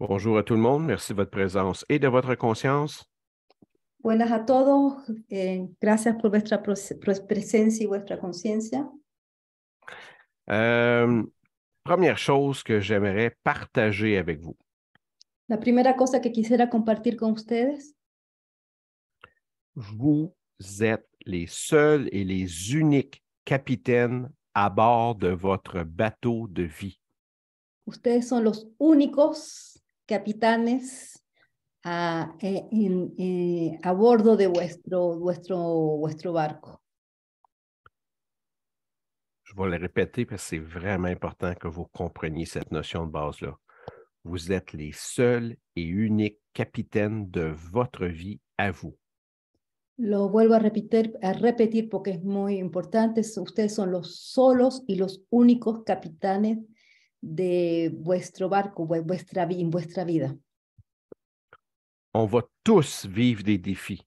Bonjour à tout le monde. Merci de votre présence et de votre conscience. Buenas a todos, gracias por vuestra presencia y vuestra conciencia. Première chose que j'aimerais partager avec vous. La primera cosa que quisiera compartir con ustedes, Vous êtes les seuls et les uniques capitaines à bord de votre bateau de vie. ustedes son los únicos capitanes a bordo de vuestro barco. Je vais le répéter parce que c'est vraiment important que vous compreniez cette notion de base-là. Vous êtes les seuls et uniques capitaines de votre vie à vous. Lo vuelvo a repetir porque es muy importante. Ustedes son los solos y los únicos capitanes de vuestro barco, vuestra vida. On va tous vivre des défis.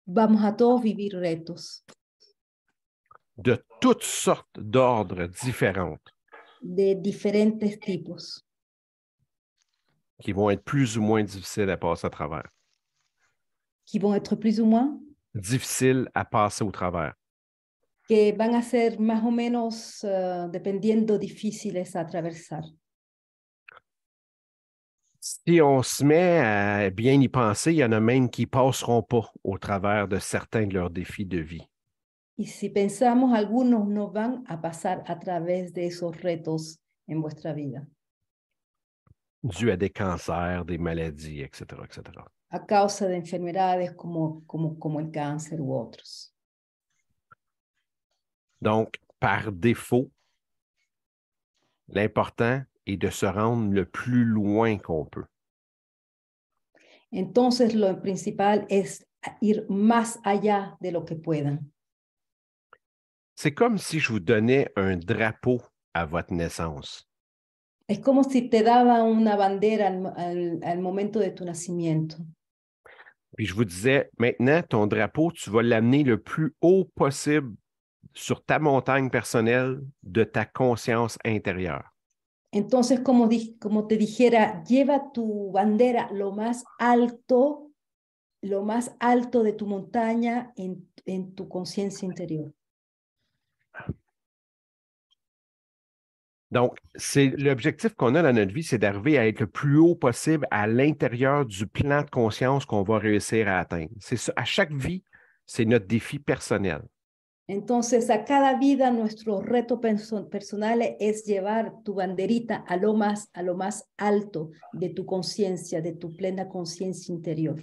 Vamos a todos vivir retos De toutes sortes d'ordres différentes de diferentes tipos qui vont être plus ou moins difficiles à passer à travers. qui vont être plus ou moins, Difficiles à passer au travers. que van a ser más o menos, dependiendo, difíciles a atravesar. Si on se met à bien y penser, il y en a même qui ne passeront pas au travers de certains de leurs défis de vie. Y si pensamos, algunos no van a pasar a través de esos retos en vuestra vida, Dû à des cancers, des maladies, etc., etc. a causa de enfermedades como el cáncer u otros. Donc, par défaut, l'important est de se rendre le plus loin qu'on peut. Entonces, lo principal es ir más allá de lo que puedan. C'est comme si je vous donnais un drapeau à votre naissance. Es como si te daba una bandera al momento de tu nacimiento. Puis je vous disais, maintenant, ton drapeau, tu vas l'amener le plus haut possible sur ta montagne personnelle de ta conscience intérieure. Entonces, como te dijera, lleva tu bandera lo más alto de tu montaña en tu conciencia interior. Donc, c'est l'objectif qu'on a dans notre vie, c'est d'arriver à être le plus haut possible à l'intérieur du plan de conscience qu'on va réussir à atteindre. C'est ça, à chaque vie, c'est notre défi personnel. Entonces, a cada vida, nuestro reto personal es llevar tu banderita a lo más alto de tu conciencia, de tu plena conciencia interior.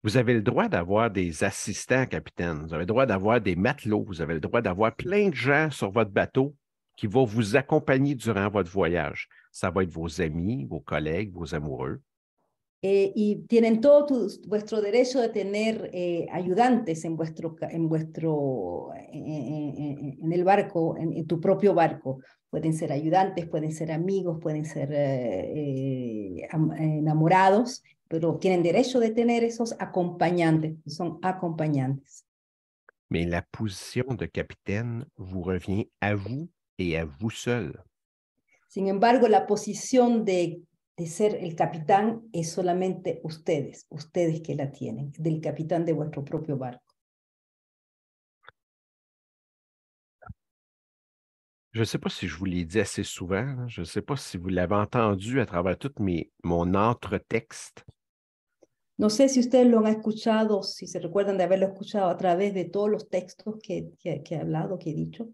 Vous avez le droit d'avoir des assistants, capitaine. Vous avez le droit d'avoir des matelots. Vous avez le droit d'avoir plein de gens sur votre bateau qui vont vous accompagner durant votre voyage. Ça va être vos amis, vos collègues, vos amoureux. Y tienen todo vuestro derecho de tener ayudantes en el barco, en tu propio barco. Pueden ser ayudantes, pueden ser amigos, pueden ser enamorados, pero tienen derecho de tener esos acompañantes, son acompañantes. Mais la position de capitaine vous revient à vous et à vous seul. Sin embargo, la posición de ser el capitán es solamente ustedes que la tienen, del capitán de vuestro propio barco. Je ne sais pas si je vous l'ai dit assez souvent, je ne sais pas si vous l'avez entendu à travers tout mon entre-texte. No sé si ustedes lo han escuchado, si se recuerdan de haberlo escuchado a través de todos los textos que he hablado, que he dicho.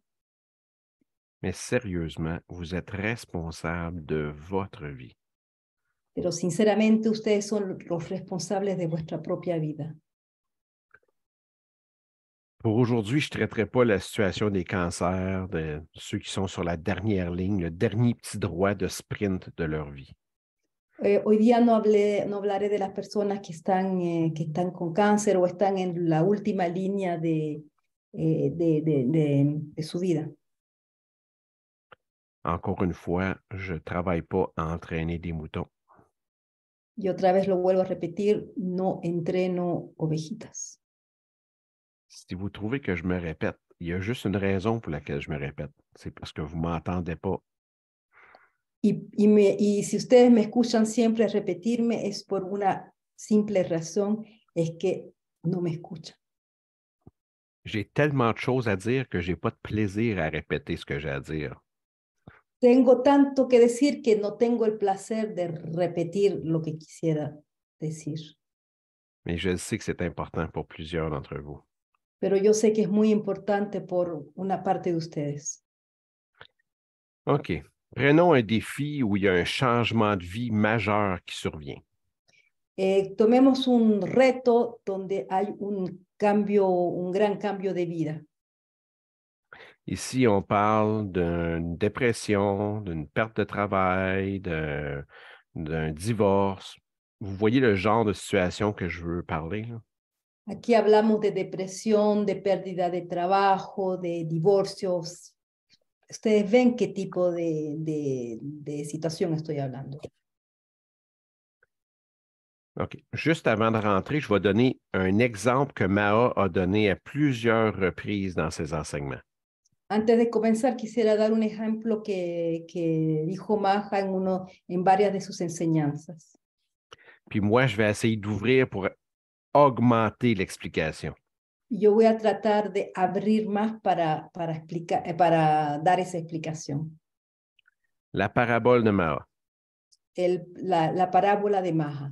Mais sérieusement, vous êtes responsable de votre vie. Pero sinceramente, ustedes son los responsables de vuestra propia vida. Pour aujourd'hui, je ne traiterai pas la situation des cancers, de ceux qui sont sur la dernière ligne, le dernier petit droit de sprint de leur vie. Hoy día no hablaré de las personas que están con cáncer o están en la última línea de su vida. Encore une fois, je ne travaille pas à entraîner des moutons. Y otra vez lo vuelvo a repetir, no entreno ovejitas. Si vous trouvez que je me répète, il y a juste une raison pour laquelle je me répète. C'est parce que vous ne m'entendez pas. Y si ustedes me escuchan siempre repetirme, es por una simple razón, es que no me escuchan. J'ai tellement de choses à dire que je n'ai pas de plaisir à répéter ce que j'ai à dire. Tengo tanto que decir que no tengo el placer de repetir lo que quisiera decir. Mais je sais que c'est important pour plusieurs d'entre vous. Pero yo sé que es muy importante por una parte de ustedes. OK. Prenons un défi où il y a un changement de vie majeur qui survient. Tomemos un reto donde hay un cambio, un gran cambio de vida. Ici, on parle d'une dépression, d'une perte de travail, d'un divorce. Vous voyez le genre de situation que je veux parler, là? Aquí hablamos de depresión, de pérdida de trabajo, de divorcios. Ustedes ven qué tipo de situación estoy hablando. OK. Juste avant de rentrer, je vais donner un exemple que Mao a donné à plusieurs reprises dans ses enseignements. Antes de comenzar, quisiera dar un ejemplo que dijo Maja en varias de sus enseñanzas. Puis moi, je vais essayer d'ouvrir pour augmenter l'explication. Yo voy a tratar de abrir más para dar esa explicación. La parabole de Mao. La parábola de Maja.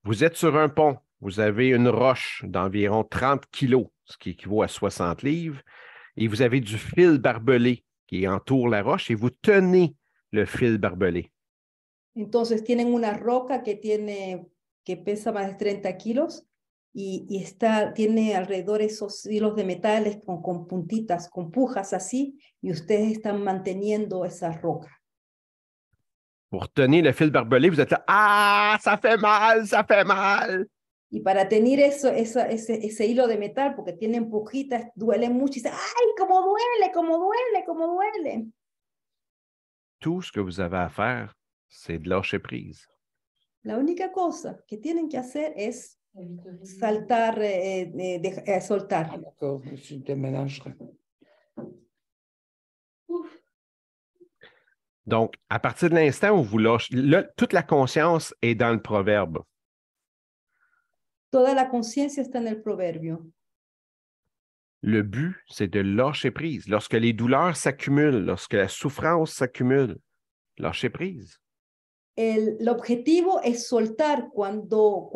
Vous êtes sur un pont. Vous avez une roche d'environ 30 kilos, ce qui équivaut à 60 livres, et vous avez du fil barbelé qui entoure la roche et vous tenez le fil barbelé. Entonces tienen una roca que pesa más de 30 kilos y tiene alrededor esos hilos de metales con puntitas, con pujas así, y ustedes están manteniendo esa roca. Vous retenez le fil barbelé, vous êtes là, ah, ça fait mal, ça fait mal. Y para tener ese hilo de metal, porque tienen pujitas, duele mucho y dicen, ¡ay, cómo duele, cómo duele, cómo duele! Tout ce que vous avez à faire, c'est de lâcher prise. La única cosa que tienen que hacer es saltar, soltar. D'accord, je déménagerai. Donc, à partir de l'instant où vous lâchez, là, toute la conscience est dans le proverbe. Toda la conciencia está en el proverbio. Le but, c'est de lâcher prise. Lorsque les douleurs s'accumulent, lorsque la souffrance s'accumule, lâcher prise. El objetivo es soltar cuando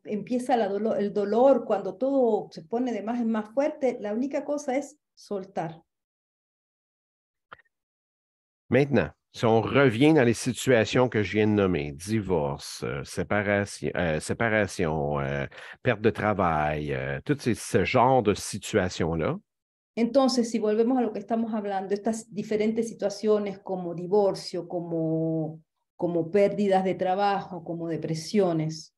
empieza el dolor, cuando todo se pone de más en más fuerte. La única cosa es soltar. Maintenant, si on revient dans les situations que je viens de nommer, divorce, séparation, perte de travail, tout ce genre de situations-là, Entonces, si volvemos a lo que estamos hablando, estas diferentes situaciones como divorcio, como pérdidas de trabajo, como depresiones.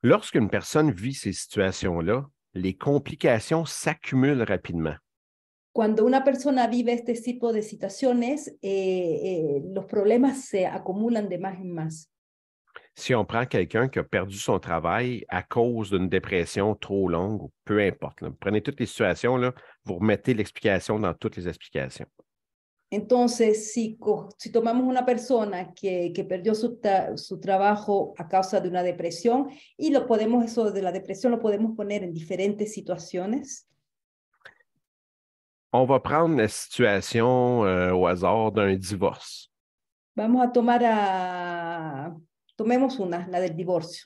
lorsqu'une personne vit ces situations-là, les complications s'accumulent rapidement. Cuando una persona vive este tipo de situaciones, los problemas se acumulan de más en más. Si on prend quelqu'un qui a perdu son travail à cause d'une dépression trop longue, ou peu importe, là, vous prenez toutes les situations, là, vous remettez l'explication dans toutes les explications. Entonces, si tomamos una persona que perdió su trabajo a causa de una depresión, y eso de la depresión lo podemos poner en diferentes situaciones. On va prendre la situation au hasard d'un divorce. Vamos a tomemos una, la del divorcio.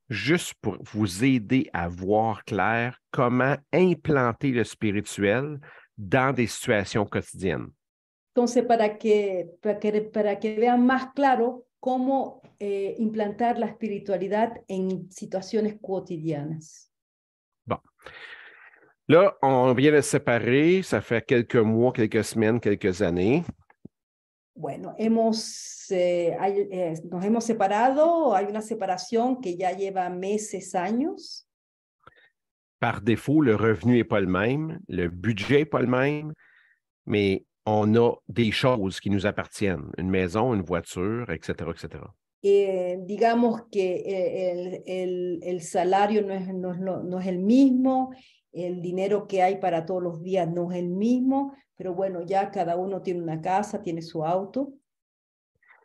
Juste pour vous aider à voir clair comment implanter le spirituel dans des situations quotidiennes. Entonces, para que vean más claro cómo implantar la espiritualidad en situaciones cotidianas. Bon. Là, on vient de se séparer, ça fait quelques mois, quelques semaines, quelques années. Bueno, nos hemos separado, hay una separación que ya lleva meses, años. Par défaut, le revenu n'est pas le même, le budget n'est pas le même, mais on a des choses qui nous appartiennent, une maison, une voiture, etc., etc. Digamos que el salario no es el mismo el dinero que hay para todos los días no es el mismo, pero bueno, ya cada uno tiene una casa, tiene su auto.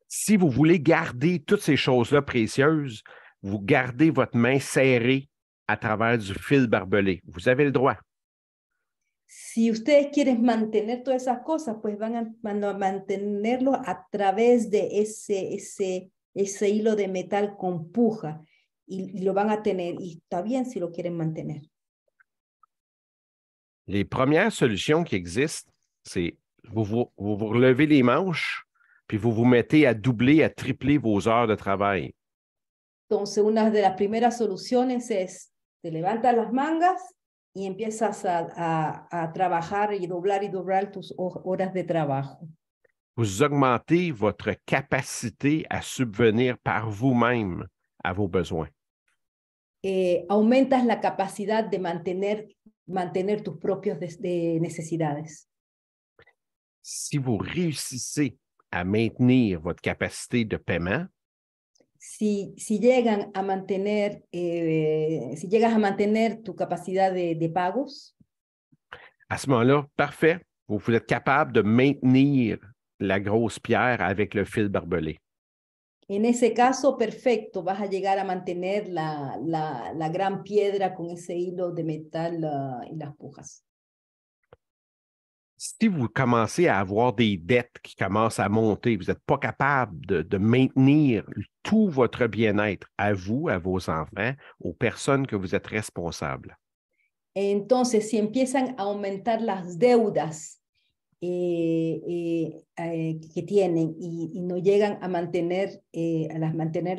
Si vous voulez garder toutes ces choses-là précieuses, vous gardez votre main serrée à travers du fil barbelé. Vous avez le droit. Si ustedes quieren mantener todas esas cosas, pues van a mantenerlo a través de ese hilo de metal con puja y lo van a tener. Y está bien si lo quieren mantener. Les premières solutions qui existent, c'est vous relevez les manches, puis vous vous mettez à doubler, à tripler vos heures de travail. Entonces, una de las primeras soluciones es, te levantas las mangas y empiezas a trabajar y doblar tus horas de trabajo. Vous augmentez votre capacité à subvenir par vous-même à vos besoins. Aumentas la capacidad de mantener tus propias necesidades. Si vous réussissez à maintenir votre capacité de paiement, si llegas a mantener tu capacidad de pagos, à ce moment-là, parfait, vous êtes capable de maintenir la grosse pierre avec le fil barbelé. En ese caso, perfecto, vas a llegar a mantener la gran piedra con ese hilo de metal y las pujas. Si vous commencez à avoir des dettes qui commencent à monter, vous n'êtes pas capable de maintenir tout votre bien-être à vous, à vos enfants, aux personnes que vous êtes responsables. Entonces, si empiezan a aumentar las deudas que tienen y no llegan a mantener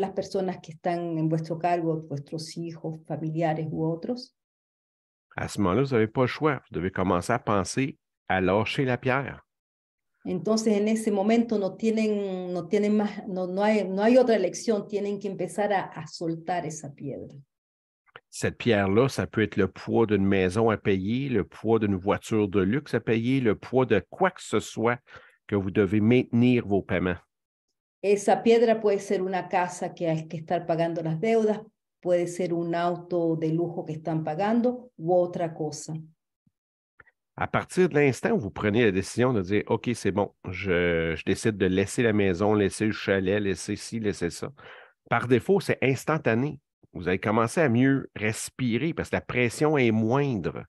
las personas que están en vuestro cargo, vuestros hijos, familiares u otros, à ce moment-là, vous n'avez pas le choix. Vous devez commencer à penser à lâcher la pierre. Entonces, en ese momento no hay otra elección, tienen que empezar a soltar esa piedra. Cette pierre-là, ça peut être le poids d'une maison à payer, le poids d'une voiture de luxe à payer, le poids de quoi que ce soit que vous devez maintenir vos paiements. Esa piedra puede ser una casa que hay que estar pagando las deudas, puede ser un auto de lujo que están pagando u otra cosa. À partir de l'instant où vous prenez la décision de dire « OK, c'est bon, je décide de laisser la maison, laisser le chalet, laisser ci, laisser ça », par défaut, c'est instantané. Vous allez commencer à mieux respirer parce que la pression est moindre.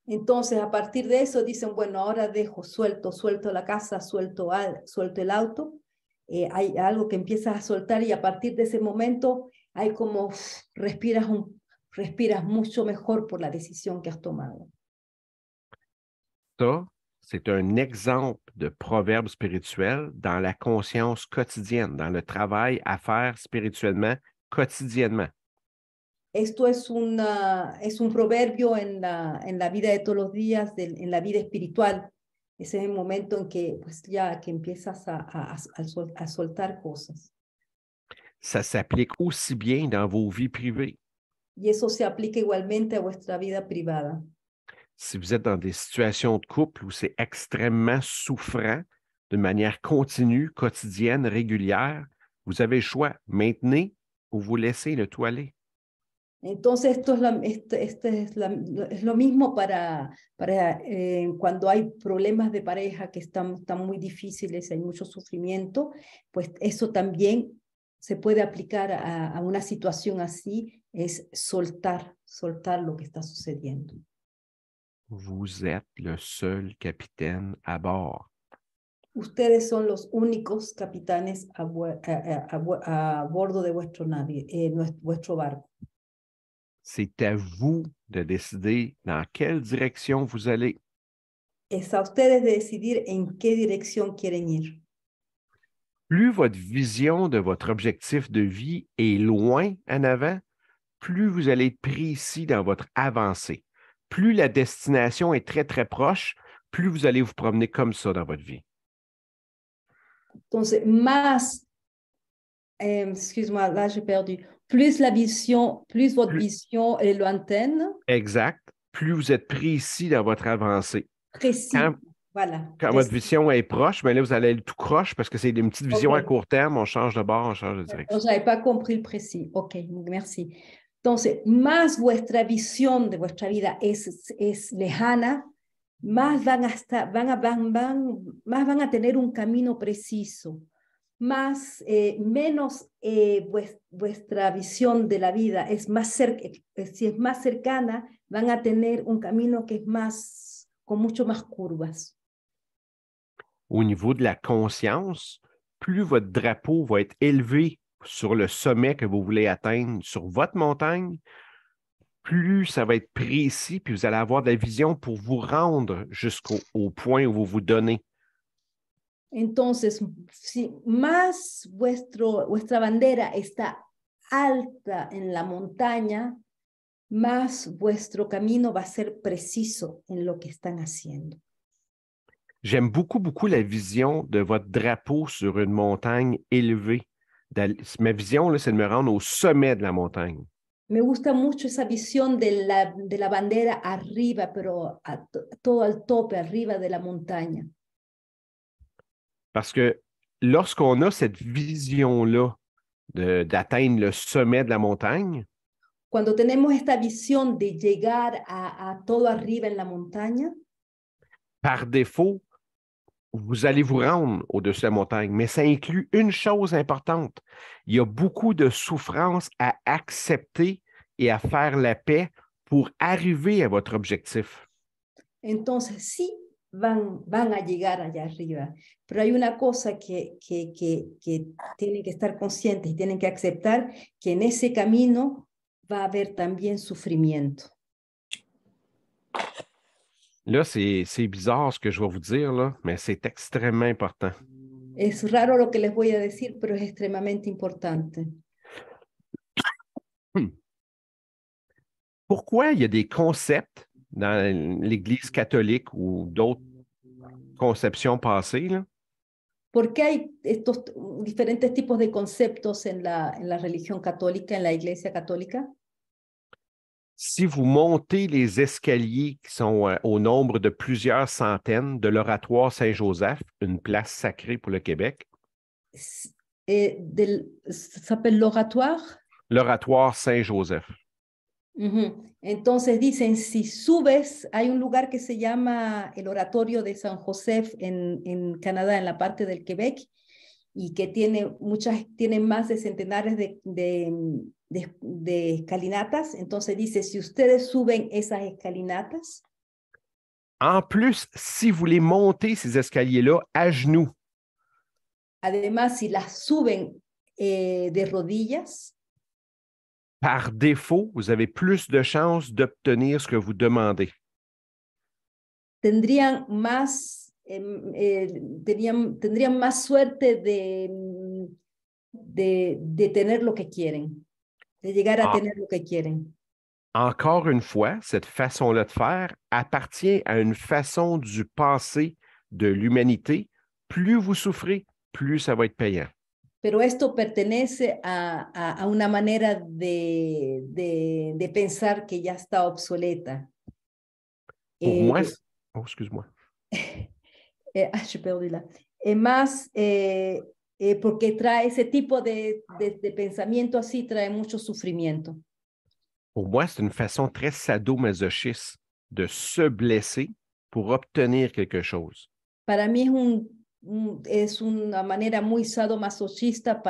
Entonces, a partir de eso, dicen, bueno, ahora suelto la casa, suelto el auto. Hay algo que empiezas a soltar y a partir de ese momento hay como respiras mucho mejor por la decisión que has tomado. Ça, c'est un exemple de proverbe spirituel dans la conscience quotidienne, dans le travail à faire spirituellement, quotidiennement. Esto es un proverbio en la vida de todos los días, en la vida espiritual. Ese es el momento en que, pues, ya que empiezas a soltar cosas. Ça s'applique aussi bien dans vos vies privées. Y eso se aplica igualmente a vuestra vida privada. Si vous êtes dans des situations de couple où c'est extrêmement souffrant, de manière continue, quotidienne, régulière, vous avez le choix, maintenez ou vous laissez le tout aller. Entonces, esto es lo mismo para cuando hay problemas de pareja que están muy difíciles, hay mucho sufrimiento, pues eso también se puede aplicar a una situación así, es soltar lo que está sucediendo. Vous êtes le seul capitaine à bord. Ustedes son los únicos capitanes a bordo de vuestro barco. C'est à vous de décider dans quelle direction vous allez. Es a ustedes de decidir en qué dirección quieren ir. Plus votre vision de votre objectif de vie est loin en avant, plus vous allez être précis dans votre avancée. Plus la destination est très, très proche, plus vous allez vous promener comme ça dans votre vie. Entonces, excuse-moi, là j'ai perdu. Plus votre vision est lointaine. Exact. Plus vous êtes précis dans votre avancée. Précis, voilà. Quand votre vision est proche, mais là, vous allez aller tout croche parce que c'est une petite vision à court terme. On change de bord, on change de direction. Je n'avais pas compris le précis. OK, merci. Entonces, más vuestra visión de vuestra vida es lejana, más más van a tener un camino preciso, menos vuestra visión de la vida es si es más cercana, van a tener un camino que es con mucho más curvas. Au niveau de la conscience, plus votre drapeau va être élevé sur le sommet que vous voulez atteindre sur votre montagne, plus ça va être précis, puis vous allez avoir de la vision pour vous rendre jusqu'au point où vous vous donnez. Entonces, si más vuestra bandera está alta en la montaña, más vuestro camino va a ser preciso en lo que están haciendo. J'aime beaucoup, beaucoup la vision de votre drapeau sur une montagne élevée. Ma vision, là, c'est de me rendre au sommet de la montagne. Me gusta mucho esa visión de la bandera arriba, pero todo al tope, arriba de la montaña. Parce que lorsqu'on a cette vision-là d'atteindre le sommet de la montagne, cuando tenemos esta visión de llegar a todo arriba en la montaña, par défaut, vous allez vous rendre au-dessus de la montagne, mais ça inclut une chose importante. Il y a beaucoup de souffrance à accepter et à faire la paix pour arriver à votre objectif. Entonces, sí van a llegar allá arriba, pero hay una cosa que tienen que estar conscientes y tienen que aceptar, que en ese camino va a haber también sufrimiento. Là, c'est bizarre ce que je vais vous dire, là, mais c'est extrêmement important. Es raro lo que les voy a decir, pero es extremadamente importante. Pourquoi il y a des concepts dans l'Église catholique ou d'autres conceptions passées, là? ¿Por qué hay estos diferentes tipos de conceptos en la religión católica, en la Iglesia católica? Si vous montez les escaliers qui sont au nombre de plusieurs centaines de l'oratoire Saint-Joseph, une place sacrée pour le Québec. Ça s'appelle l'oratoire? L'oratoire Saint-Joseph. Entonces dicen, si subes, hay un lugar que se llama el Oratorio de San Joseph en Canadá, en la parte del Quebec, y que tiene más de centenares de escalinatas. Entonces dice, si ustedes suben esas escalinatas. En plus, si vous les montez, ces escaliers-là, à genoux. Además, si las suben de rodillas. Par défaut, vous avez plus de chances d'obtenir ce que vous demandez. Tendrían más suerte de tener lo que quieren, de llegar a tener lo que quieren. Encore une fois, cette façon-là de faire appartient à une façon du passé de l'humanité. Plus vous souffrez, plus ça va être payant. Pero esto pertenece a una manera de pensar que ya está obsoleta. Pour moi, excuse-moi. J'ai perdu là. Más porque trae ese tipo de pensamiento así, trae mucho sufrimiento. Pour moi, c'est une façon très sadomasochiste de se blesser pour obtenir quelque chose. Para mí es una manera muy sadomasochista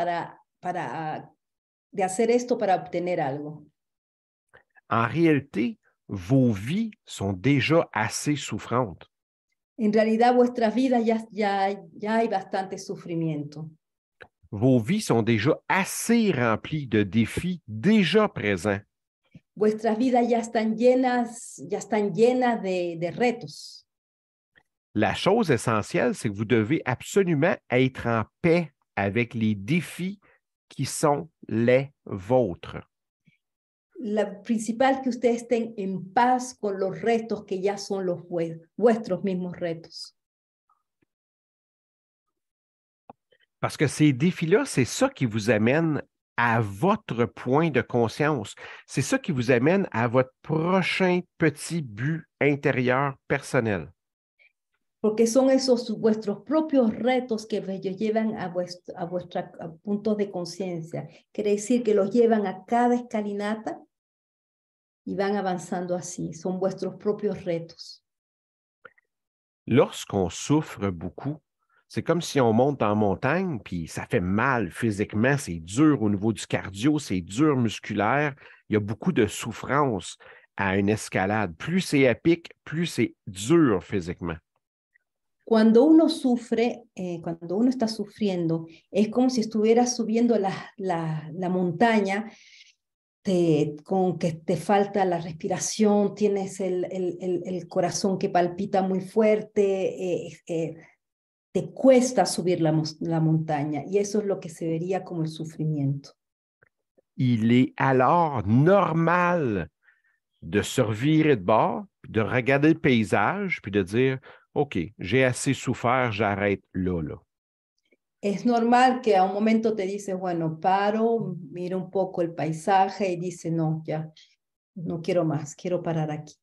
de hacer esto para obtener algo. En réalité, vos vies sont déjà assez souffrantes. En realidad, vuestras vidas ya hay bastante sufrimiento. Vos vies sont déjà assez remplies de défis déjà présents. Vuestras vidas ya están llenas de retos. La chose essentielle, c'est que vous devez absolument être en paix avec les défis qui sont les vôtres. La principal, que ustedes estén en paz con los retos que ya son vuestros mismos retos. Parce que ces défis-là, c'est ça qui vous amène à votre point de conscience. C'est ça qui vous amène à votre prochain petit but intérieur personnel. Porque son esos vuestros propios retos que los llevan a vuestros puntos de conciencia. Quiere decir que los llevan a cada escalinata. y van avanzando así. Son vuestros propios retos. Lorsqu'on souffre beaucoup, c'est comme si on monte en montagne, puis ça fait mal physiquement, c'est dur au niveau du cardio, c'est dur musculaire. Il y a beaucoup de souffrance à une escalade. Plus c'est à pic, plus c'est dur physiquement. Cuando uno sufre, cuando uno está sufriendo, es como si estuvieras subiendo la montaña con que te falta la respiración, tienes el corazón que palpita muy fuerte, te cuesta subir la montaña y eso es lo que se vería como el sufrimiento. Il est alors normal de se revirer de bord, de regarder le paysage, puis de dire « OK, j'ai assez souffert, j'arrête là. » Es normal que a un momento te dices, bueno, paro, miro un poco el paisaje y dice, no, ya, no quiero más, quiero parar aquí.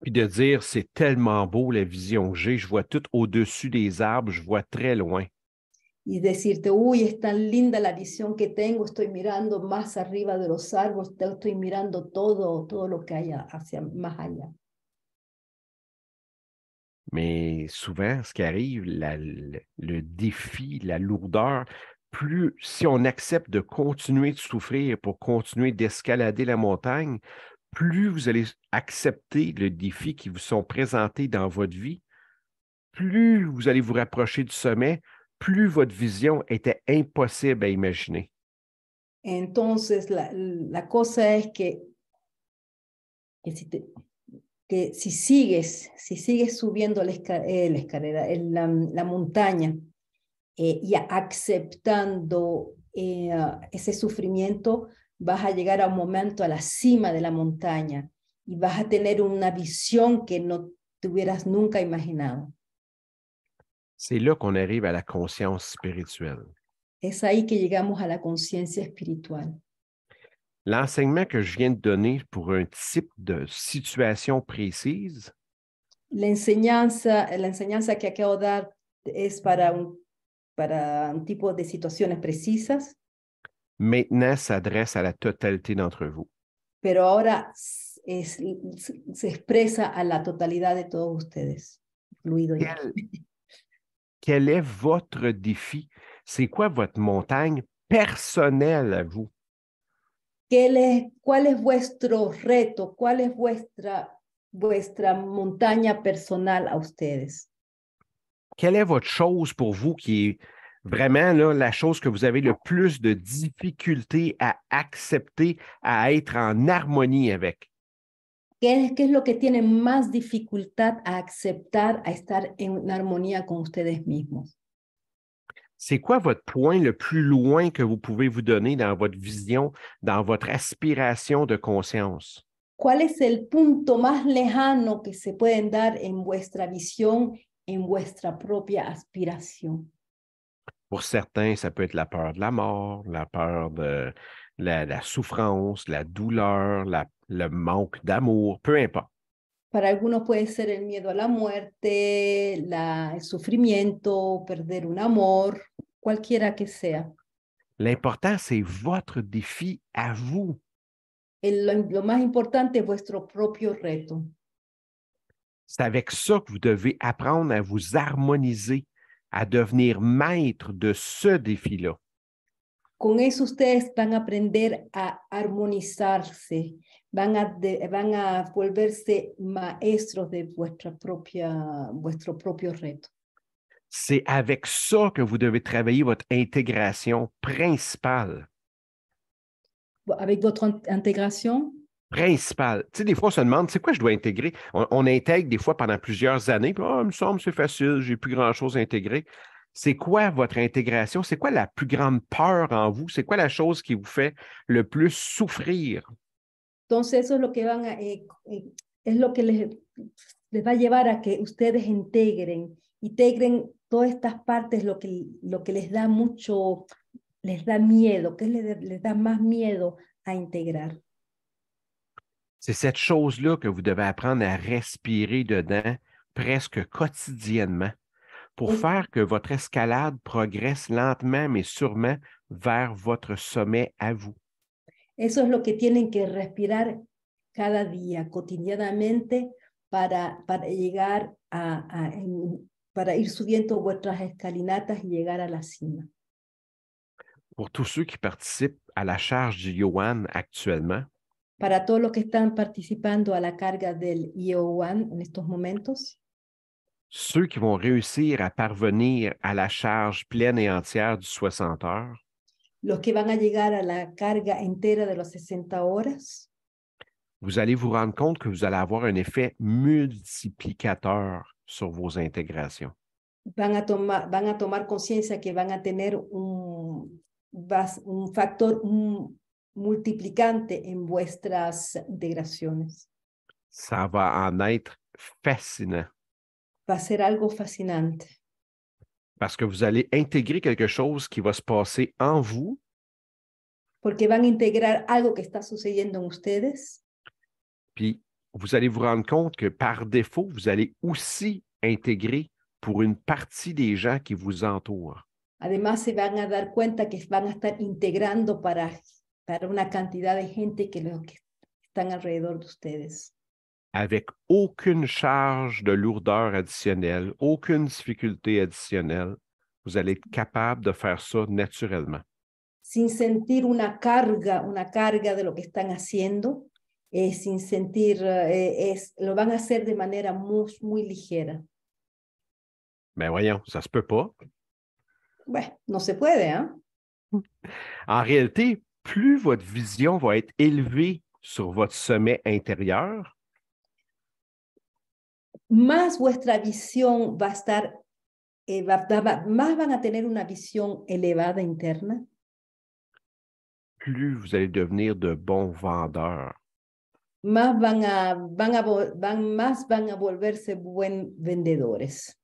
Puis de dire « C'est tellement beau la vision que j'ai, je vois tout au-dessus des arbres, je vois très loin. » Y decirte, uy, es tan linda la visión que tengo, estoy mirando más arriba de los árboles, estoy mirando todo lo que hay hacia más allá. Mais souvent, ce qui arrive, le défi, la lourdeur, plus si on accepte de continuer de souffrir pour continuer d'escalader la montagne, plus vous allez accepter le défi qui vous sont présentés dans votre vie, plus vous allez vous rapprocher du sommet, plus votre vision était impossible à imaginer. Entonces, la cosa es que si sigues subiendo la escalera, la montaña y aceptando ese sufrimiento, vas a llegar a un momento a la cima de la montaña y vas a tener una visión que no te hubieras nunca imaginado. C'est là qu'on arrive à la conscience spirituelle. Es ahí que llegamos a la conciencia espiritual. L'enseignement que je viens de donner pour un type de situation précise, La enseñanza que acabo de dar es para un tipo de situaciones precisas, maintenant s'adresse à la totalité d'entre vous. pero ahora se expresa a la totalidad de todos ustedes, incluido yo. Quel est votre défi? C'est quoi votre montagne personnelle à vous? ¿Cuál es vuestro reto? ¿Cuál es vuestra montaña personal a ustedes? Quelle est votre chose pour vous qui est vraiment là, la chose que vous avez le plus de difficulté à accepter, à être en harmonie avec? ¿Qué es lo que tiene más dificultad a aceptar, a estar en armonía con ustedes mismos? C'est quoi votre point le plus loin que vous pouvez vous donner dans votre vision, dans votre aspiration de conscience? ¿Cuál es el punto más lejano que se pueden dar en vuestra visión, en vuestra propia aspiración? Pour certains, ça peut être la peur de la mort, la peur de la souffrance, la douleur, le manque d'amour, peu importe. Para algunos puede ser el miedo a la muerte, el sufrimiento, perder un amor, cualquiera que sea. L'important, c'est votre défi à vous. Lo más importante es vuestro propio reto. C'est avec ça que vous devez apprendre à vous harmoniser, à devenir maître de ce défi-là. Con eso ustedes van a aprender a armonizarse, van a volverse maestros de vuestro propio reto. C'est avec ça que vous devez travailler votre intégration principale. Avec votre intégration? Principale. Tu sais, des fois, on se demande, c'est quoi je dois intégrer? On intègre des fois pendant plusieurs années, puis, il me semble que c'est facile, j'ai plus grand-chose à intégrer. C'est quoi votre intégration? C'est quoi la plus grande peur en vous? C'est quoi la chose qui vous fait le plus souffrir? Entonces, eso es lo que es lo que les va a llevar a que ustedes integren todas estas partes, lo que les da miedo, que les da más miedo a integrar. C'est cette chose-là que vous devez apprendre à respirer dedans presque quotidiennement pour faire que votre escalade progresse lentement mais sûrement vers votre sommet à vous. Eso es lo que tienen que respirar cada día, cotidianamente, para llegar para ir subiendo vuestras escalinatas y llegar a la cima. Pour tous ceux qui participent à la charge du Yohan actuellement, Para todos los que están participando a la carga del Yohan en estos momentos, ceux qui vont réussir à parvenir à la charge pleine et entière du 60 heures, los que van a llegar a la carga entera de las 60 horas, vous allez vous rendre compte que vous allez avoir un effet multiplicateur sur vos intégrations. van a tomar conciencia que van a tener un factor multiplicante en vuestras integraciones. Ça va en être fascinant Va a ser algo fascinante, parce que vous allez intégrer quelque chose qui va se passer en vous, porque van a integrar algo que está sucediendo en ustedes, puis vous allez vous rendre compte que par défaut, vous allez aussi intégrer pour une partie des gens qui vous entourent. además se van a dar cuenta que van a estar integrando para una cantidad de gente que están alrededor de ustedes. Avec aucune charge de lourdeur additionnelle, aucune difficulté additionnelle, vous allez être capable de faire ça naturellement. Sin sentir una carga de lo que están haciendo, sin sentir, lo van a hacer de manera muy ligera. Mais voyons, ça se peut pas. Bueno, no se puede, ¿eh? En réalité, plus votre vision va être élevée sur votre sommet intérieur, Más vuestra visión va a estar, más van a tener una visión elevada interna, plus vous allez devenir de bons vendeurs. más van a volverse buen vendedores.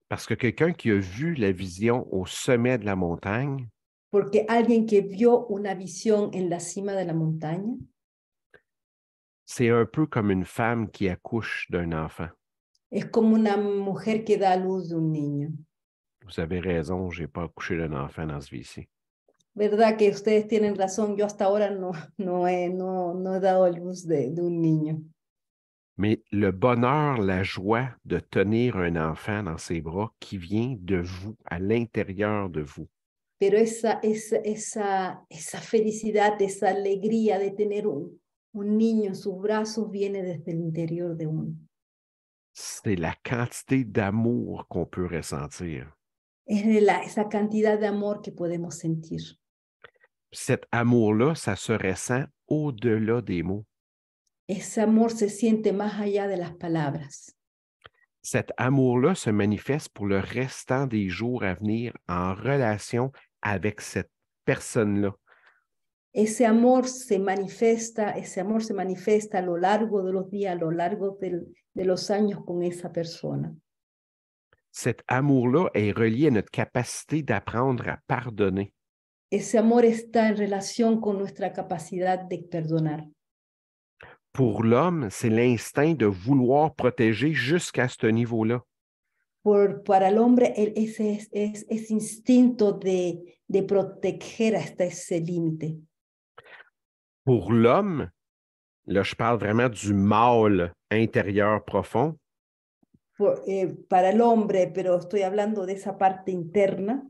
Parce que quelqu'un qui a vu la vision au sommet de la montagne, Porque alguien que vio una visión en la cima de la montaña, c'est un peu comme une femme qui accouche d'un enfant. es como una mujer que da a luz de un niño. Vous avez raison, je n'ai pas accouché d'un enfant dans ce vie-ci. ¿Verdad que ustedes tienen razón? Yo hasta ahora no he dado a luz de un niño. Mais le bonheur, la joie de tenir un enfant dans ses bras qui vient de vous, à l'intérieur de vous. Pero esa felicidad, esa alegría de tener un niño en sus brazos viene desde el interior de uno. C'est la quantité d'amour qu'on peut ressentir. Es esa cantidad de amor que podemos sentir. Cet amour-là, ça se ressent au-delà des mots. Ese amor se siente más allá de las palabras. Cet amour-là se manifeste pour le restant des jours à venir en relation avec cette personne-là. Ese amor se manifiesta a lo largo de los días, a lo largo de los años con esa persona. Cet amour-là est relié à notre capacité d'apprendre à pardonner. Ese amor está en relación con nuestra capacidad de perdonar. Pour l'homme, c'est l'instinct de vouloir protéger jusqu'à ce niveau-là. Para el hombre, ese instinto de proteger hasta ese límite. Pour l'homme, là, je parle vraiment du mâle intérieur profond. Para el hombre, pero estoy hablando de esa parte interna.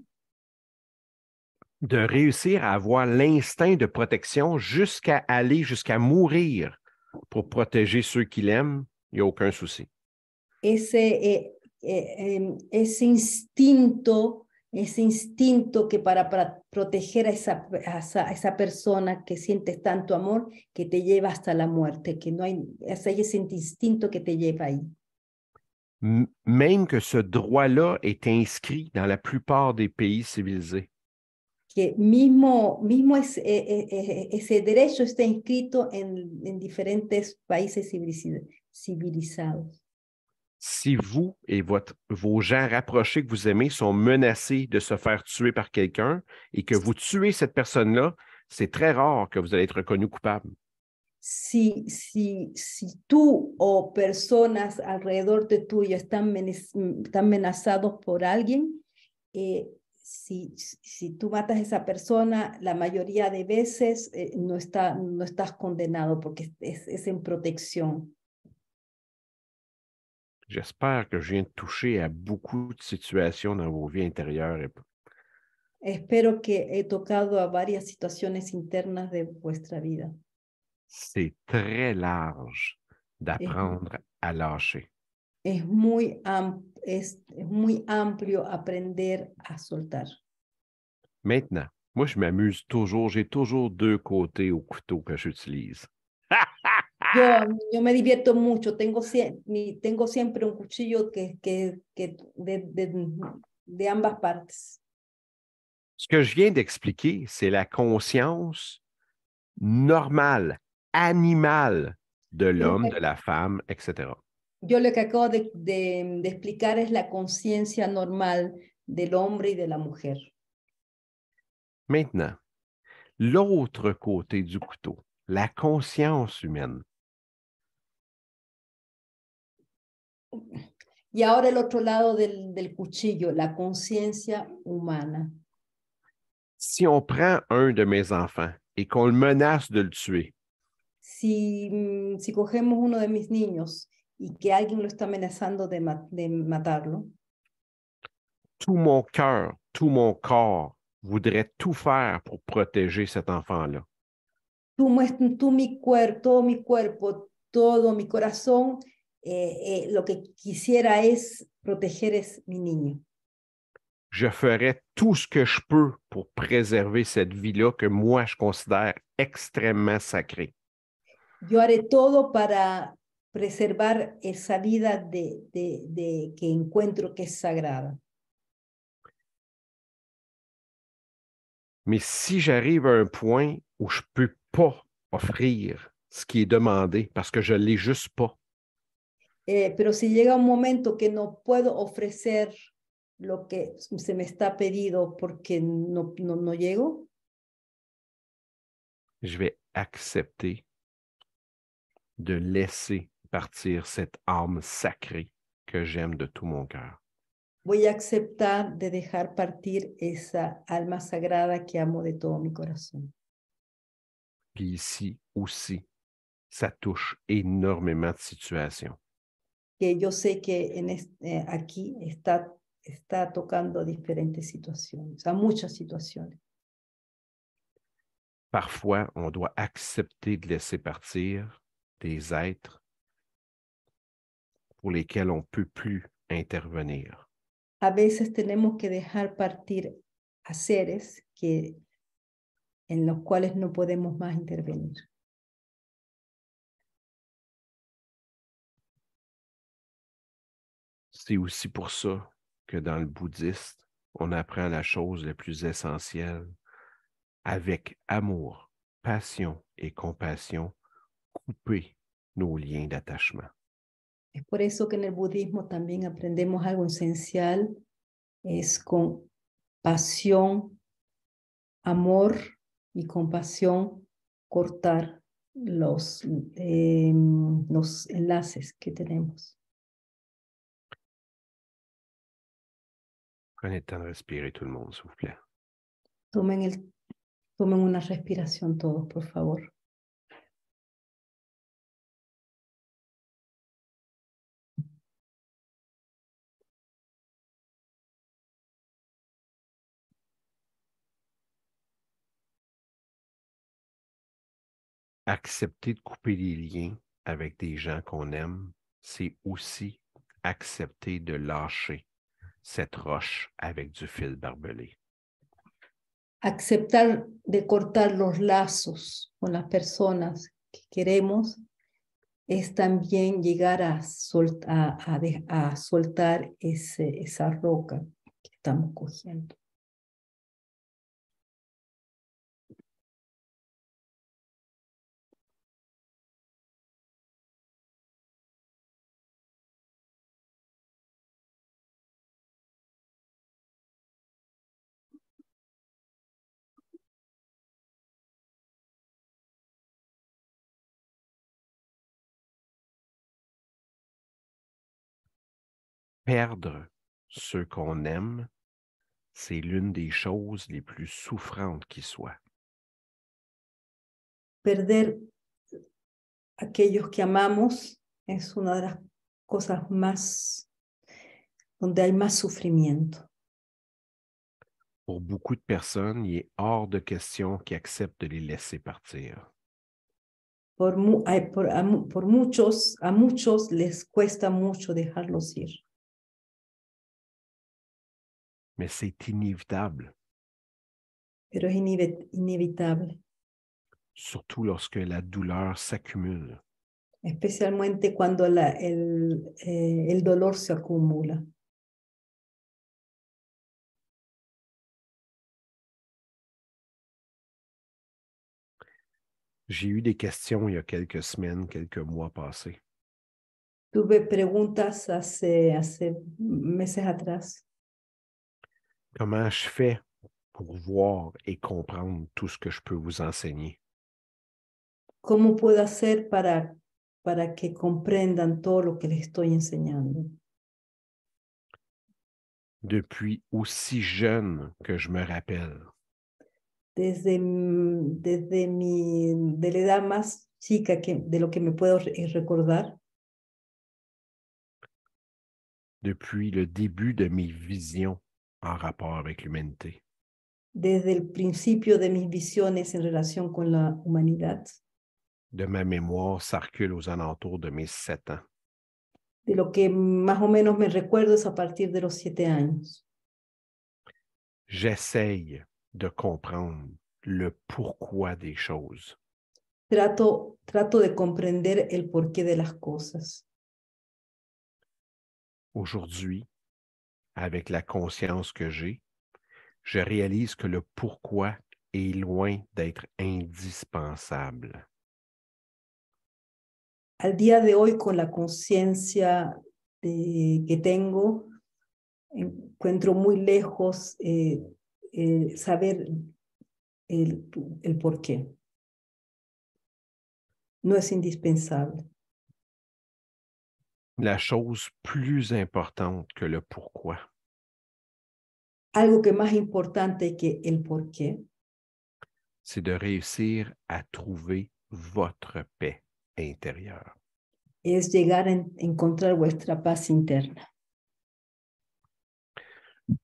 De réussir à avoir l'instinct de protection jusqu'à jusqu'à mourir pour protéger ceux qu'il aime, il n'y a aucun souci. Ese instinto que para proteger a esa persona que sientes tanto amor, que te lleva hasta la muerte, que no hay ese instinto que te lleva ahí. Même que ce droit-là est inscrit dans la plupart des pays civilisés. Que mismo ese derecho está inscrito en diferentes países civilizados. Si vous et vos gens rapprochés que vous aimez sont menacés de se faire tuer par quelqu'un et que vous tuez cette personne-là, c'est très rare que vous allez être reconnu coupable. Si tú o personas alrededor de tuyo están amenazados por alguien, si tú matas a esa persona, la mayoría de veces no estás condenado porque es en protección. J'espère que je viens de toucher à beaucoup de situations dans vos vies intérieures. Espero que he tocado a varias situaciones internas de vuestra vida. C'est très large Es, d'apprendre à lâcher. es muy amplio aprender a soltar. Maintenant, moi, je m'amuse toujours. J'ai toujours deux côtés au couteau que j'utilise. Yo me divierto mucho, tengo siempre un cuchillo de ambas partes. Ce que je viens d'expliquer, c'est la conscience normale, animale de l'homme, de la femme, etc. Yo lo que acabo de explicar es la conciencia normal del hombre y de la mujer. Maintenant, l'autre côté du couteau, la conscience humaine. Y ahora el otro lado del cuchillo, la conciencia humana. Si on prend un de mes enfants et qu'on le menace de le tuer, Si cogemos uno de mis niños y que alguien lo está amenazando de matarlo, tout mon cœur, tout mon corps voudrait tout faire pour protéger cet enfant-là. todo mi cuerpo, todo mi corazón, lo que quisiera es proteger mi niño. Je ferais tout ce que je peux pour préserver cette vie-là que moi, je considère extrêmement sacrée. Yo haré todo para preservar esa vida que encuentro que es sagrada. Mais si j'arrive à un point où je ne peux pas offrir ce qui est demandé parce que je ne l'ai juste pas, Pero si llega un momento que no puedo ofrecer lo que se me está pedido porque no llego, je vais accepter de laisser partir cette âme sacrée que j'aime de tout mon cœur. voy a aceptar de dejar partir esa alma sagrada que amo de todo mi corazón. Puis ici aussi, ça touche énormément de situations. Que yo sé que aquí está tocando diferentes situaciones, a muchas situaciones. Parfois, on doit accepter de laisser partir des êtres pour lesquels on ne peut plus intervenir. A veces tenemos que dejar partir a seres en los cuales no podemos más intervenir. C'est aussi pour ça que dans le bouddhisme, on apprend la chose la plus essentielle. Avec amour, passion et compassion, couper nos liens d'attachement. Es por eso que en el budismo también aprendemos algo esencial, es con pasión, amor y compasión cortar los enlaces que tenemos. Prenez le temps de respirer tout le monde, s'il vous plaît. Tomen una respiración todos, por favor. Accepter de couper les liens avec des gens qu'on aime, c'est aussi accepter de lâcher cette roche avec du fil barbelé. Aceptar de cortar los lazos con las personas que queremos es también llegar a soltar esa roca que estamos cogiendo. Perdre ceux qu'on aime, c'est l'une des choses les plus souffrantes qui soit. Perder aquellos que amamos es una de las cosas más, donde hay más sufrimiento. Pour beaucoup de personnes, il est hors de question qu'ils acceptent de les laisser partir. Por muchos, a muchos les cuesta mucho dejarlos ir, Mais c'est inévitable, pero es inevitable, surtout lorsque la douleur s'accumule. especialmente cuando el dolor se acumula. J'ai eu des questions il y a quelques semaines, quelques mois passés. Tuve preguntas hace meses atrás. Comment je fais pour voir et comprendre tout ce que je peux vous enseigner? ¿Cómo puedo hacer para que comprendan todo lo que les estoy enseñando? Depuis aussi jeune que je me rappelle, De la edad más chica de lo que me puedo recordar, depuis le début de mes visions en rapport avec l'humanité. desde el principio de mis visiones en relación con la humanidad, De ma mémoire, ça recule aux alentours de mes 7 ans. de lo que más o menos me recuerdo es a partir de los 7 años. J'essaye de comprendre le pourquoi des choses. Trato de comprender el porqué de las cosas. Aujourd'hui, avec la conscience que j'ai, je réalise que le pourquoi est loin d'être indispensable. Al día de hoy, con la conciencia que tengo, encuentro muy lejos saber el porqué. No es indispensable. La chose plus importante que le pourquoi, Algo que más importante que el porqué c'est de réussir à trouver votre paix intérieure. es llegar a encontrar vuestra paz interna.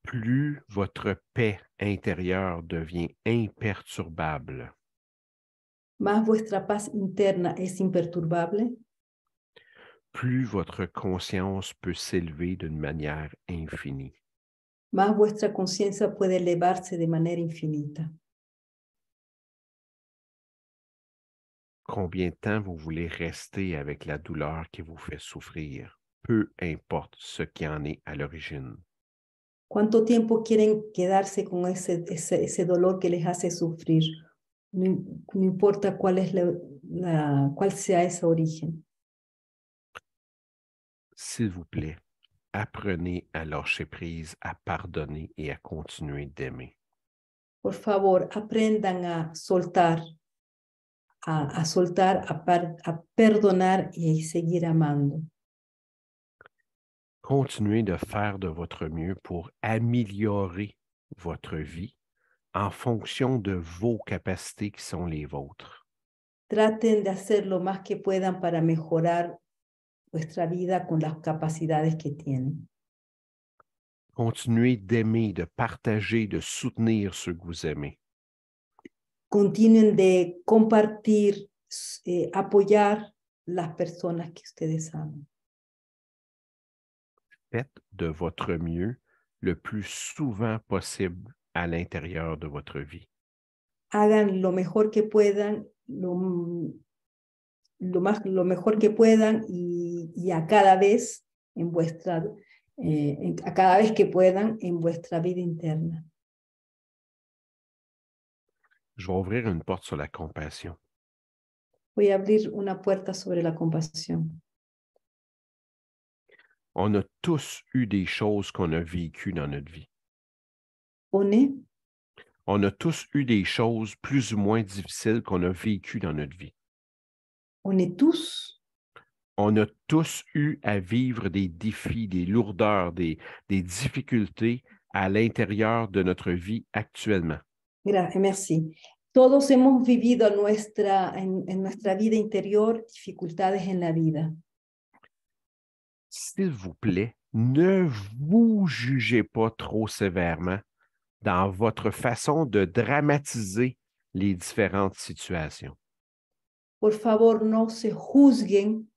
Plus votre paix intérieure devient imperturbable, Más vuestra paz interna es imperturbable, plus votre conscience peut s'élever d'une manière infinie. más vuestra conciencia puede elevarse de manera infinita. Combien de temps vous voulez rester avec la douleur qui vous fait souffrir, peu importe ce qui en est à l'origine. ¿Cuánto tiempo quieren quedarse con ese dolor que les hace sufrir? No importa cuál sea ese origen. S'il vous plaît, apprenez à lâcher prise, à pardonner et à continuer d'aimer. Por favor, aprendan a soltar, a perdonar y seguir amando. Continuez de faire de votre mieux pour améliorer votre vie en fonction de vos capacités qui sont les vôtres. Traten de hacer lo más que puedan para mejorar vuestra vida con las capacidades que tienen. Continuez d'aimer, de partager, de soutenir ceux que vous aimez. Continúen de compartir, apoyar las personas que ustedes aman. Faites de votre mieux le plus souvent possible à l'intérieur de votre vie. Hagan lo mejor que puedan, lo mejor que puedan y a cada vez a cada vez que puedan en vuestra vida interna. Je vais ouvrir une porte sur la compassion. Voy a abrir una puerta sobre la compasión. On a tous eu des choses qu'on a vécues dans notre vie. On a tous eu des choses plus ou moins difficiles qu'on a vécues dans notre vie. On a tous eu à vivre des défis, des lourdeurs, des difficultés à l'intérieur de notre vie actuellement. Merci. Todos hemos vivido en nuestra vida interior dificultades en la vida. S'il vous plaît, ne vous jugez pas trop sévèrement dans votre façon de dramatiser les différentes situations. Por favor, no se juzguen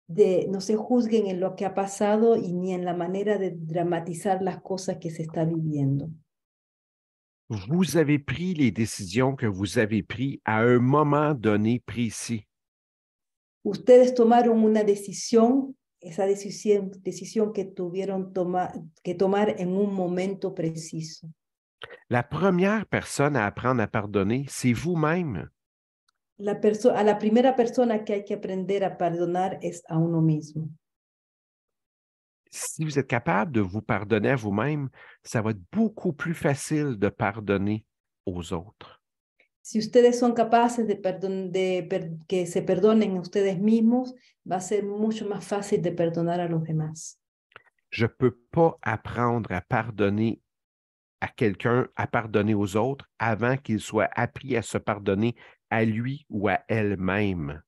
en lo que ha pasado y ni en la manera de dramatizar las cosas que se está viviendo. Vous avez pris les décisions que vous avez prises à un moment donné précis. Ustedes tomaron una decisión, esa decisión que tuvieron que tomar en un momento preciso. La première personne à apprendre à pardonner, c'est vous-même. A la primera persona que hay que aprender a perdonar es a uno mismo. Si vous êtes capable de vous pardonner à vous-même, ça va être beaucoup plus facile de pardonner aux autres. Si ustedes son capaces que se perdonen a ustedes mismos, va a ser mucho más fácil de perdonar a los demás. Je ne peux pas apprendre à pardonner à quelqu'un, à pardonner aux autres, avant qu'il soit appris à se pardonner à lui ou à elle-même.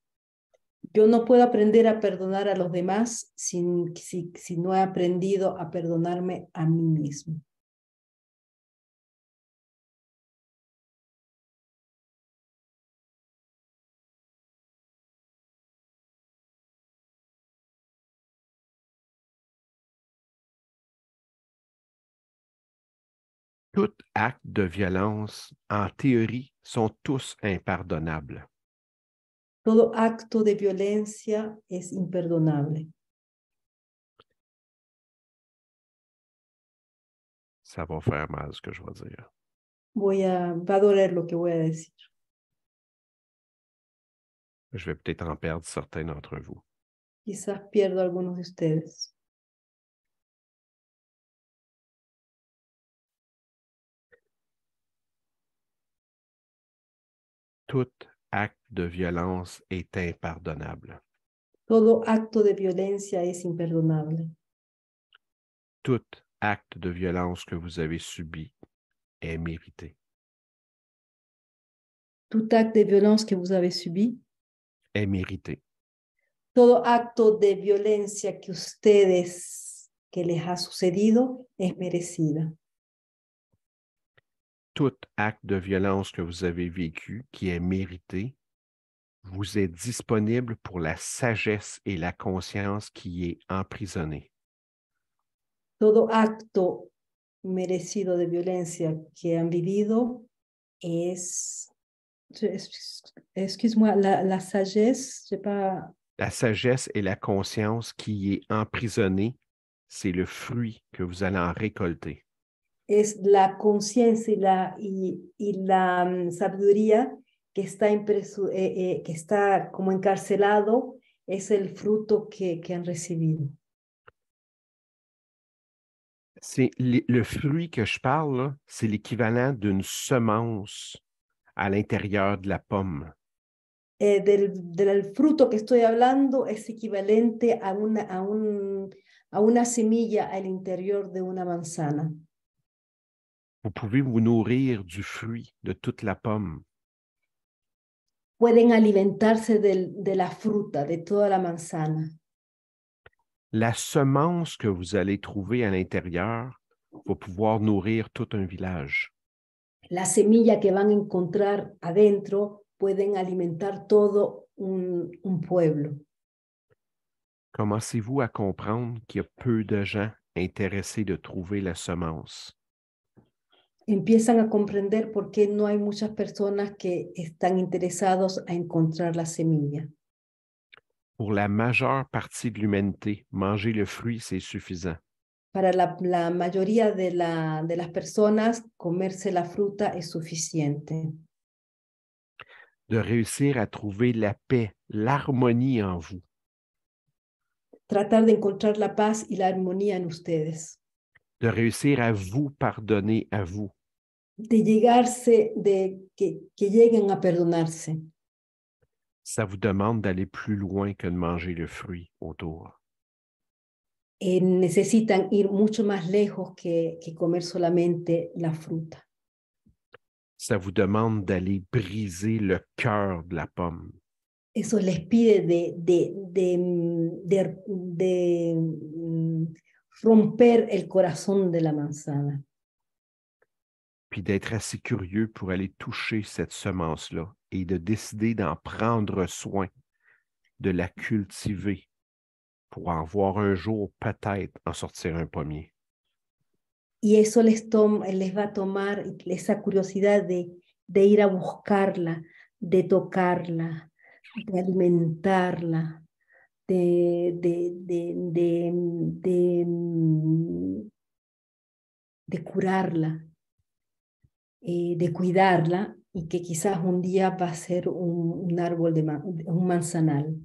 Yo no puedo aprender a perdonar a los demás si no he aprendido a perdonarme a mí mismo. Tout acte de violence, en théorie, sont tous impardonnables. Todo acto de violencia es imperdonable. Ça va faire mal ce que je vais dire. Va a doler lo que voy a decir. Je vais peut-être en perdre certains d'entre vous. Quizás pierdo a algunos de ustedes. Tout acte de violence est impardonnable. Todo acto de violencia es imperdonable. Tout acte de violence que vous avez subi est mérité. Tout acte de violence que vous avez subi Est mérité. Todo acto de violencia que les ha sucedido es merecida. Tout acte de violence que vous avez vécu, qui est mérité, vous est disponible pour la sagesse et la conscience qui est emprisonnée. Todo acto merecido de violencia que han vivido excuse-moi, la sagesse, je sais pas. La sagesse et la conscience qui est emprisonnée, c'est le fruit que vous allez en récolter. Es la conciencia y la sabiduría que está como encarcelado, es el fruto que han recibido. C'est le fruit que je parle, là, c'est l'équivalent d'une semence à l'intérieur de la pomme. Del fruto que estoy hablando es equivalente a una semilla al interior de una manzana. Vous pouvez vous nourrir du fruit de toute la pomme. Pueden alimentarse de la fruta, de toda la manzana. La semence que vous allez trouver à l'intérieur va pouvoir nourrir tout un village. La semilla que van a encontrar adentro pueden alimentar todo un pueblo. Commencez-vous à comprendre qu'il y a peu de gens intéressés de trouver la semence. Empiezan a comprender por qué no hay muchas personas que están interesados a encontrar la semilla. Pour la majeure partie de l'humanité, manger le fruit, c'est suffisant. Para la mayoría de las personas, comerse la fruta es suficiente. De réussir à trouver la paix, l'harmonie en vous. Tratar de encontrar la paz y la armonía en ustedes. De réussir à vous pardonner à vous. Que lleguen a perdonarse. Ça vous demande d'aller plus loin que de manger le fruit autour. necesitan ir mucho más lejos que comer solamente la fruta. Ça vous demande d'aller briser le cœur de la pomme. Eso les pide romper el corazón de la manzana. Puis d'être assez curieux pour aller toucher cette semence-là et de décider d'en prendre soin, de la cultiver pour en voir un jour peut-être en sortir un pommier. Y eso les va a tomar esa curiosidad de ir a buscarla, de tocarla, de alimentarla, de curarla, de cuidarla, y que quizás un día va a ser un árbol, un manzanal.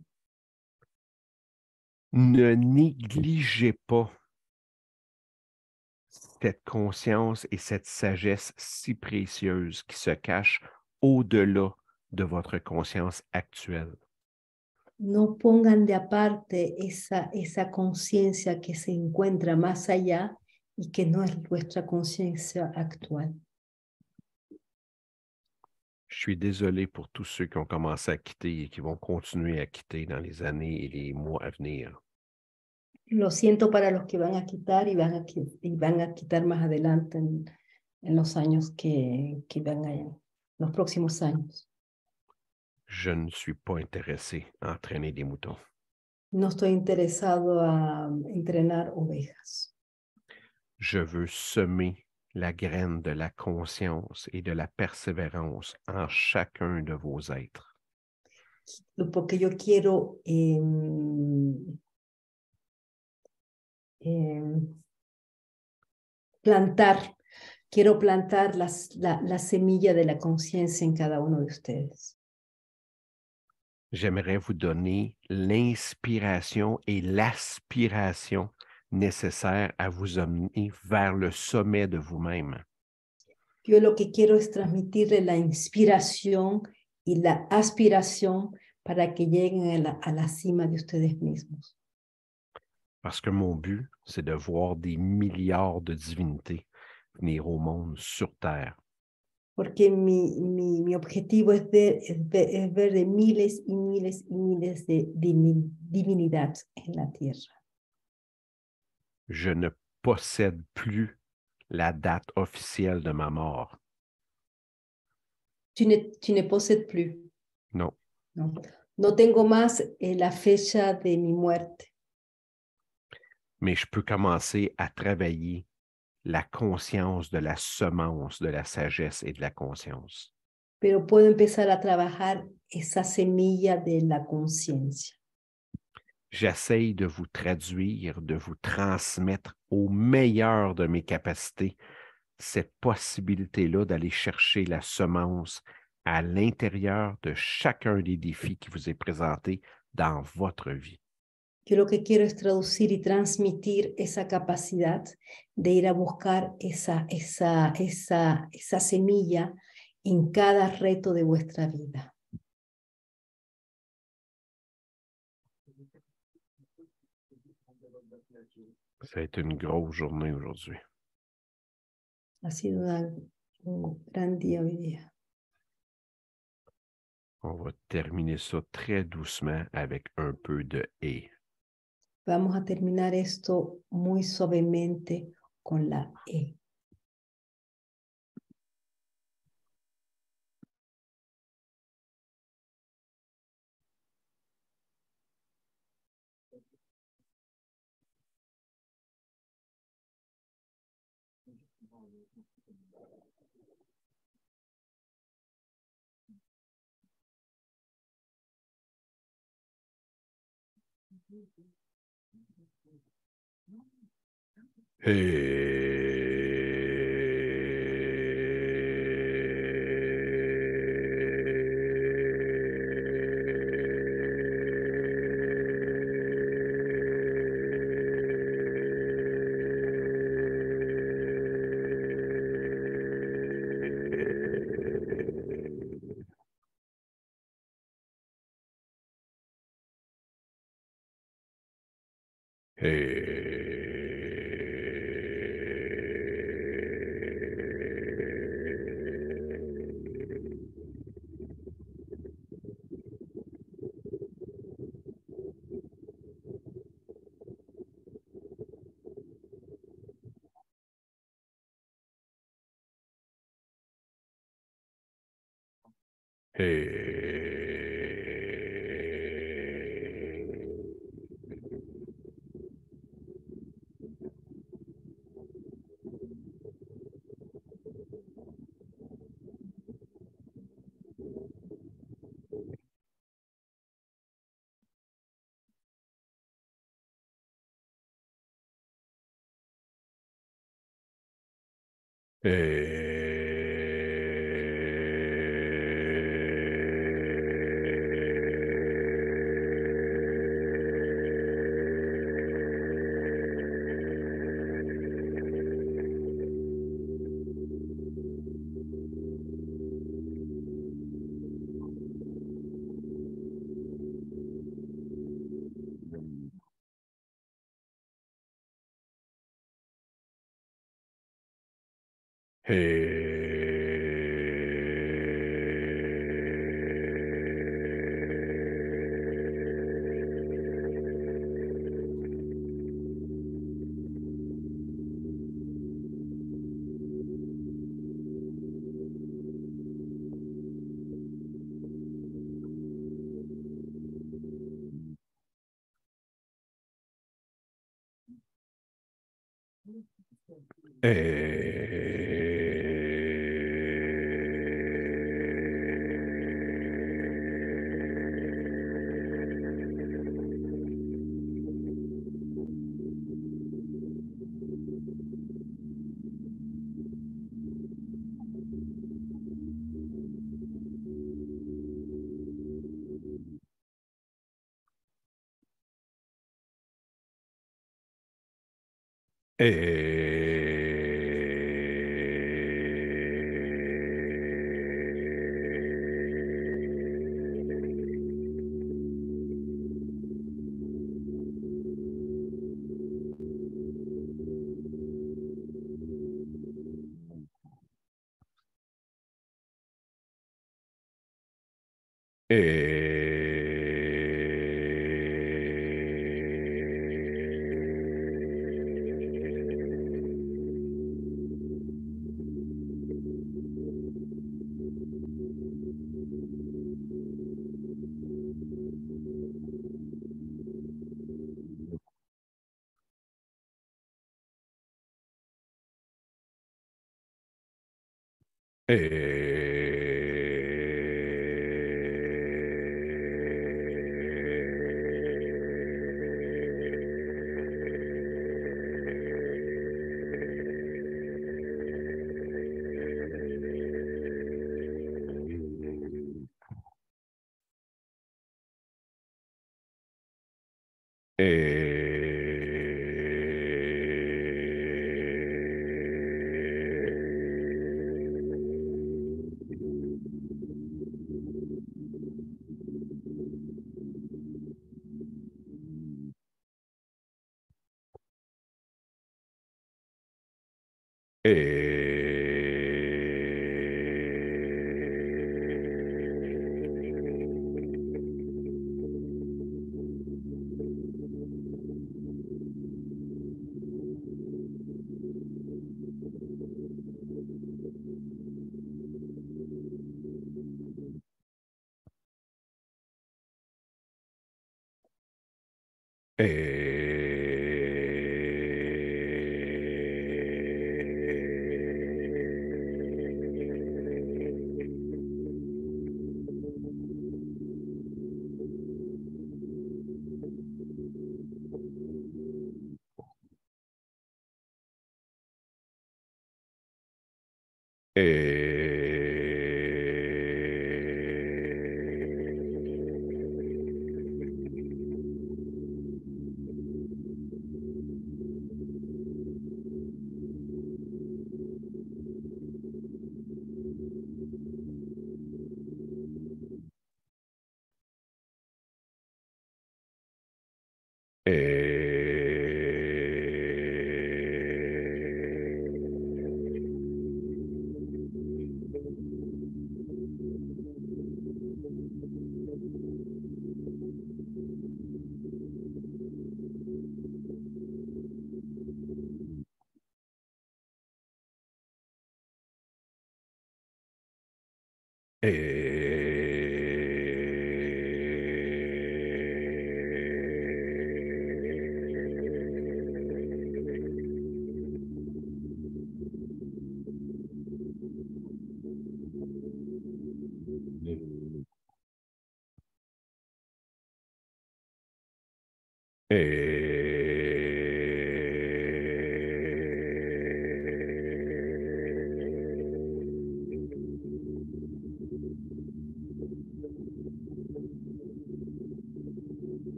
Ne négligez pas cette conscience et cette sagesse si précieuse qui se cache au-delà de votre conscience actuelle. No pongan de aparte esa conciencia que se encuentra más allá y que no es vuestra conciencia actual. Je suis désolé pour tous ceux qui ont commencé à quitter et qui vont continuer à quitter dans les années et les mois à venir. Lo siento para los que van a quitar y van a quitar más adelante en los años que vengan, los próximos años. Je ne suis pas intéressé à entraîner des moutons. No estoy interesado a entrenar ovejas. Je veux semer la graine de la conscience et de la persévérance en chacun de vos êtres. Porque yo quiero quiero plantar la semilla de la conciencia en cada uno de ustedes. J'aimerais vous donner l'inspiration et l'aspiration nécessaires à vous amener vers le sommet de vous-même. Yo lo que quiero es transmitirle la inspiración y la aspiración para que lleguen a la cima de ustedes mismos. Parce que mon but, c'est de voir des milliards de divinités venir au monde sur Terre. Porque mi objetivo es ver de miles y miles y miles de divinidades en la tierra. Je ne possède plus la date officielle de ma mort. Tu ne possèdes plus. Non. No, no tengo más la fecha de mi muerte. Mais je peux commencer à travailler la conscience de la semence, de la sagesse et de la conscience. Pero puedo empezar a trabajar esa semilla de la conciencia. J'essaye de vous traduire, de vous transmettre au meilleur de mes capacités cette possibilité-là d'aller chercher la semence à l'intérieur de chacun des défis qui vous est présenté dans votre vie. Yo lo que quiero es traducir y transmitir esa capacidad de ir a buscar esa semilla en cada reto de vuestra vida. Ça a été une grosse journée aujourd'hui. Ha sido un gran día hoy día. On va terminer ça très doucement avec un peu de « et ». Vamos a terminar esto muy suavemente con la E. Hey.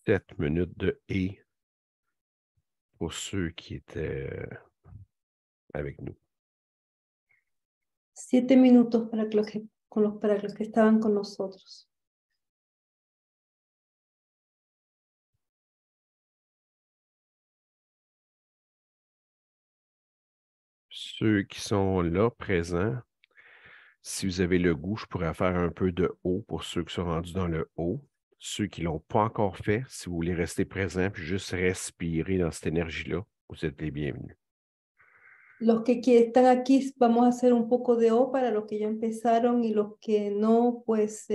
Sept minutes de « et » pour ceux qui étaient avec nous. 7 minutos para para los que estaban con nosotros. Ceux qui sont là, présents, si vous avez le goût, je pourrais faire un peu de haut pour ceux qui sont rendus dans le haut. Ceux qui ne l'ont pas encore fait, si vous voulez rester présent puis juste respirer dans cette énergie-là, vous êtes les bienvenus. Los que están aquí, vamos a hacer un poco de O para los que ya empezaron y los que no, pues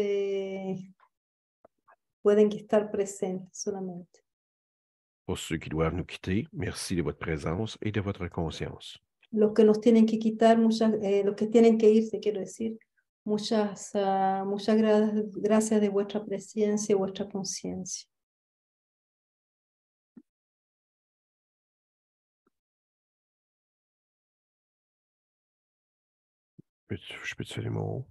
pueden estar presentes solamente. Pour ceux qui doivent nous quitter, merci de votre présence et de votre conscience. Los que nos tienen que quitar, los que tienen que irse, quiero decir, muchas gracias de vuestra presencia y vuestra conciencia. Je peux te faire les mots?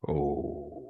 Oh.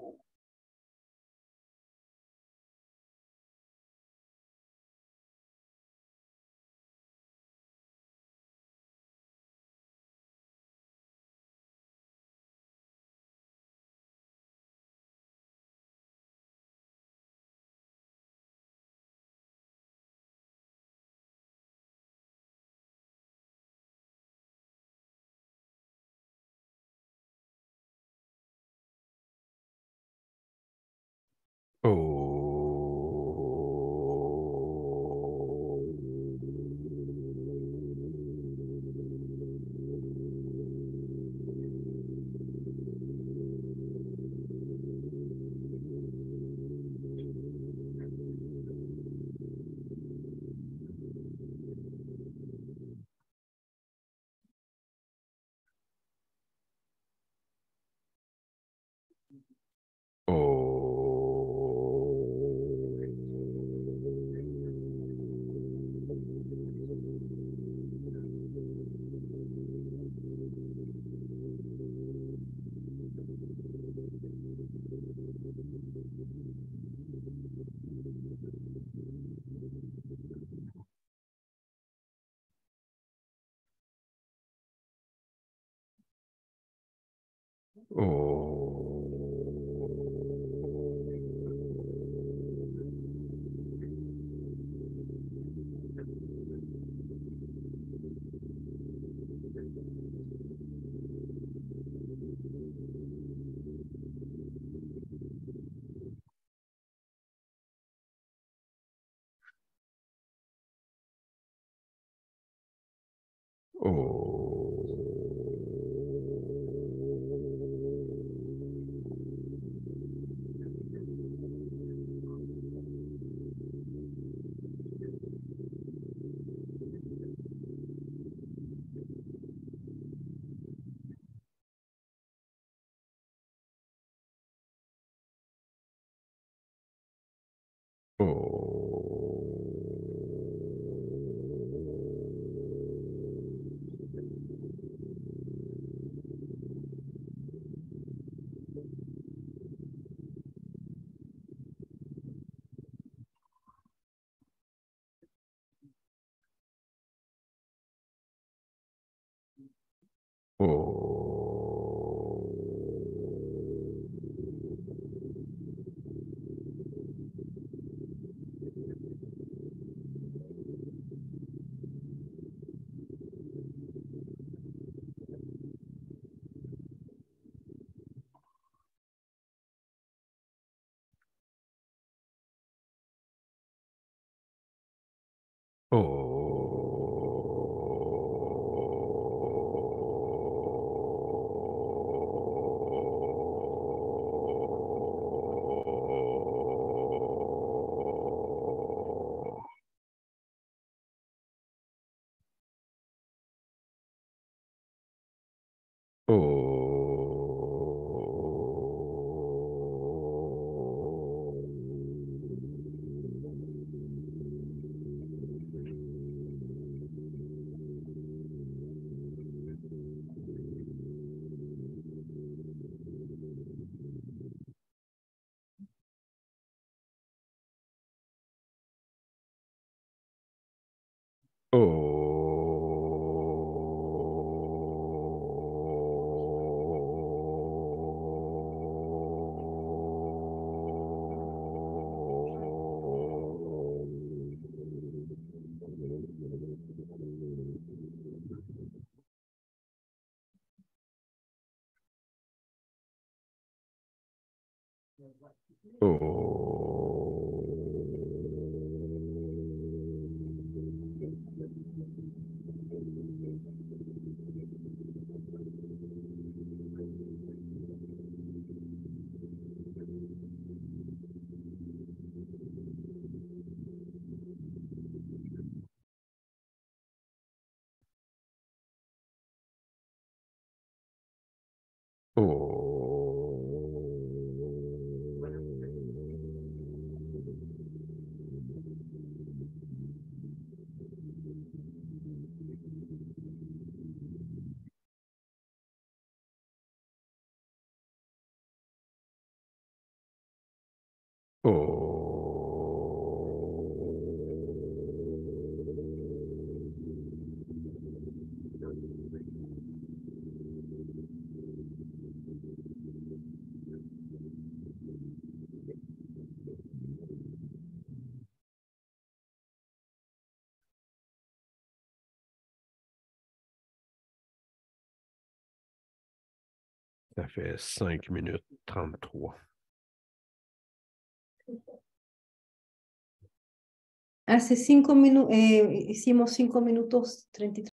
Ça fait 5 minutes 33. Hace 5 minutos, hicimos 5 minutos 33.